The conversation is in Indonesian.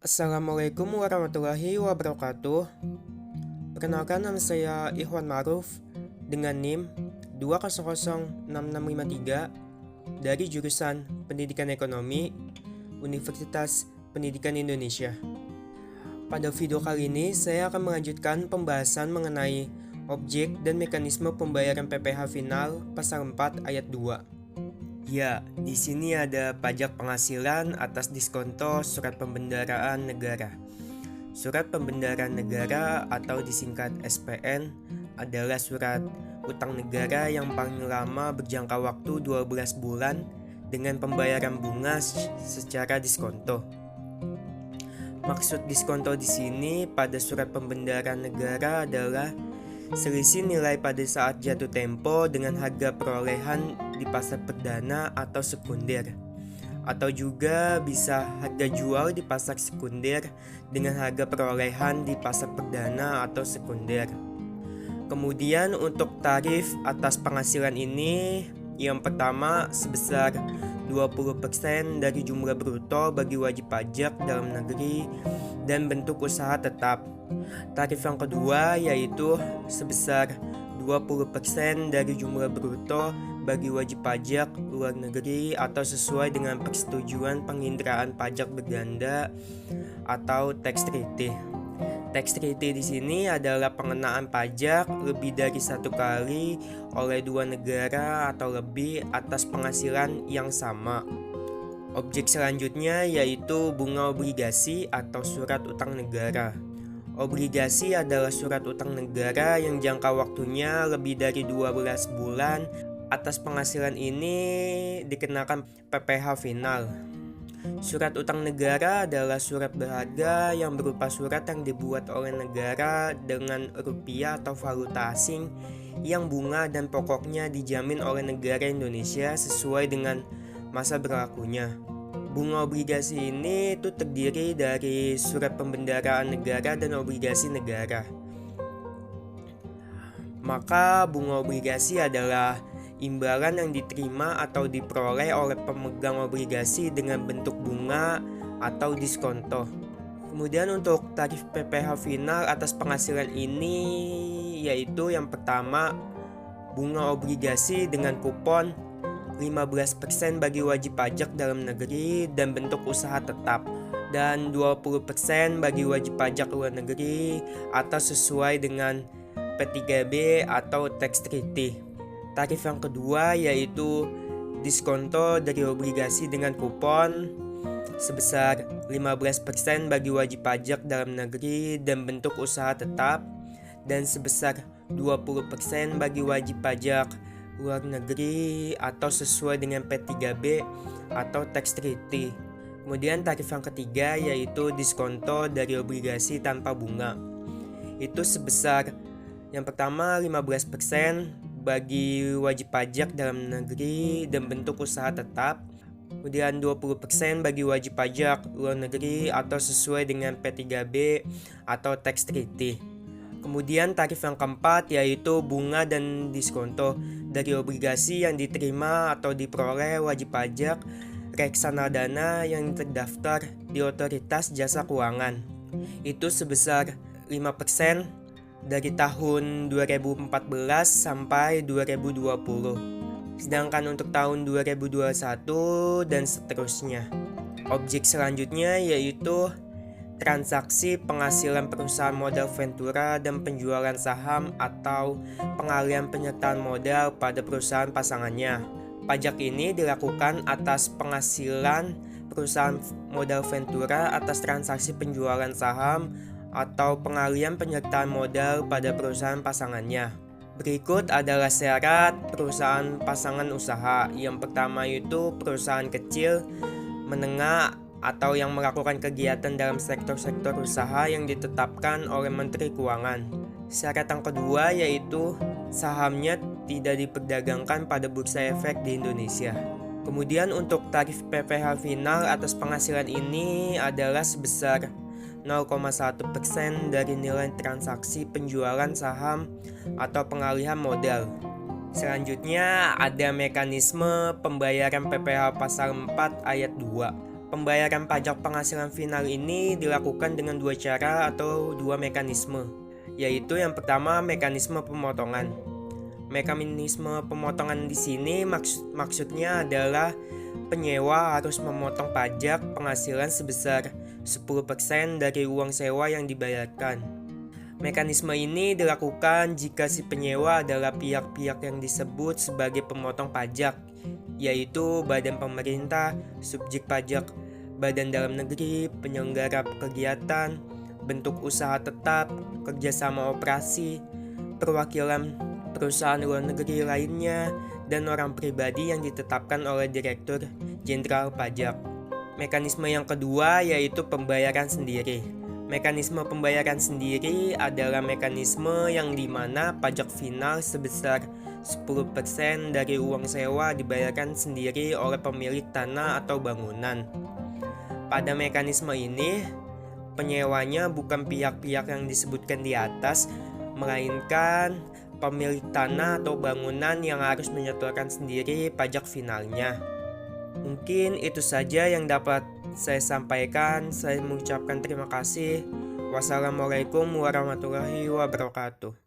Assalamualaikum warahmatullahi wabarakatuh. Perkenalkan, nama saya Ikhwan Maruf dengan NIM 2006653 dari jurusan Pendidikan Ekonomi Universitas Pendidikan Indonesia. Pada video kali ini saya akan melanjutkan pembahasan mengenai objek dan mekanisme pembayaran PPh final pasal 4 ayat 2. Ya, di sini ada pajak penghasilan atas diskonto surat pembendaraan negara. Surat pembendaraan negara atau disingkat SPN adalah surat utang negara yang paling lama berjangka waktu 12 bulan dengan pembayaran bunga secara diskonto. Maksud diskonto di sini pada surat pembendaraan negara adalah selisih nilai pada saat jatuh tempo dengan harga perolehan di pasar perdana atau sekunder, atau juga bisa harga jual di pasar sekunder dengan harga perolehan di pasar perdana atau sekunder. Kemudian untuk tarif atas penghasilan ini, yang pertama sebesar 20% dari jumlah bruto bagi wajib pajak dalam negeri dan bentuk usaha tetap. Tarif yang kedua yaitu sebesar 20% dari jumlah bruto bagi wajib pajak luar negeri atau sesuai dengan persetujuan penginderaan pajak berganda atau tax treaty. Tax treaty di sini adalah pengenaan pajak lebih dari satu kali oleh dua negara atau lebih atas penghasilan yang sama. Objek selanjutnya yaitu bunga obligasi atau surat utang negara. Obligasi adalah surat utang negara yang jangka waktunya lebih dari 12 bulan. Atas penghasilan ini dikenakan PPh final. Surat utang negara adalah surat berharga yang berupa surat yang dibuat oleh negara dengan rupiah atau valuta asing yang bunga dan pokoknya dijamin oleh negara Indonesia sesuai dengan masa berlakunya. Bunga obligasi ini itu terdiri dari surat pembendaraan negara dan obligasi negara. Maka bunga obligasi adalah imbalan yang diterima atau diperoleh oleh pemegang obligasi dengan bentuk bunga atau diskonto. Kemudian untuk tarif PPh final atas penghasilan ini yaitu yang pertama bunga obligasi dengan kupon 15% bagi wajib pajak dalam negeri dan bentuk usaha tetap, dan 20% bagi wajib pajak luar negeri atau sesuai dengan P3B atau tax treaty. Tarif yang kedua yaitu diskonto dari obligasi dengan kupon sebesar 15% bagi wajib pajak dalam negeri dan bentuk usaha tetap, dan sebesar 20% bagi wajib pajak luar negeri atau sesuai dengan P3B atau tax treaty. Kemudian tarif yang ketiga yaitu diskonto dari obligasi tanpa bunga. Itu sebesar yang pertama 15% bagi wajib pajak dalam negeri dan bentuk usaha tetap. Kemudian 20% bagi wajib pajak luar negeri atau sesuai dengan P3B atau tax treaty. Kemudian tarif yang keempat yaitu bunga dan diskonto dari obligasi yang diterima atau diperoleh wajib pajak reksadana yang terdaftar di Otoritas Jasa Keuangan. Itu sebesar 5% dari tahun 2014 sampai 2020. Sedangkan untuk tahun 2021 dan seterusnya. Objek selanjutnya yaitu transaksi penghasilan perusahaan modal ventura dan penjualan saham atau pengalihan penyertaan modal pada perusahaan pasangannya. Pajak ini dilakukan atas penghasilan perusahaan modal ventura atas transaksi penjualan saham atau pengalihan penyertaan modal pada perusahaan pasangannya. Berikut adalah syarat perusahaan pasangan usaha. Yang pertama itu perusahaan kecil, menengah, atau yang melakukan kegiatan dalam sektor-sektor usaha yang ditetapkan oleh Menteri Keuangan. Syarat yang kedua yaitu sahamnya tidak diperdagangkan pada bursa efek di Indonesia. Kemudian untuk tarif PPh final atas penghasilan ini adalah sebesar 0,1% dari nilai transaksi penjualan saham atau pengalihan modal. Selanjutnya ada mekanisme pembayaran PPh pasal 4 ayat 2. Pembayaran pajak penghasilan final ini dilakukan dengan dua cara atau dua mekanisme, yaitu yang pertama mekanisme pemotongan. Mekanisme pemotongan di sini maksudnya adalah penyewa harus memotong pajak penghasilan sebesar 10% dari uang sewa yang dibayarkan. Mekanisme ini dilakukan jika si penyewa adalah pihak-pihak yang disebut sebagai pemotong pajak, yaitu badan pemerintah, subjek pajak, badan dalam negeri, penyelenggara kegiatan, bentuk usaha tetap, kerjasama operasi, perwakilan perusahaan luar negeri lainnya, dan orang pribadi yang ditetapkan oleh Direktur Jenderal Pajak. Mekanisme yang kedua yaitu pembayaran sendiri. Mekanisme pembayaran sendiri adalah mekanisme yang dimana pajak final sebesar 10% dari uang sewa dibayarkan sendiri oleh pemilik tanah atau bangunan. Pada mekanisme ini, penyewanya bukan pihak-pihak yang disebutkan di atas, melainkan pemilik tanah atau bangunan yang harus menyetorkan sendiri pajak finalnya. Mungkin itu saja yang dapat saya sampaikan. Saya mengucapkan terima kasih. Wassalamualaikum warahmatullahi wabarakatuh.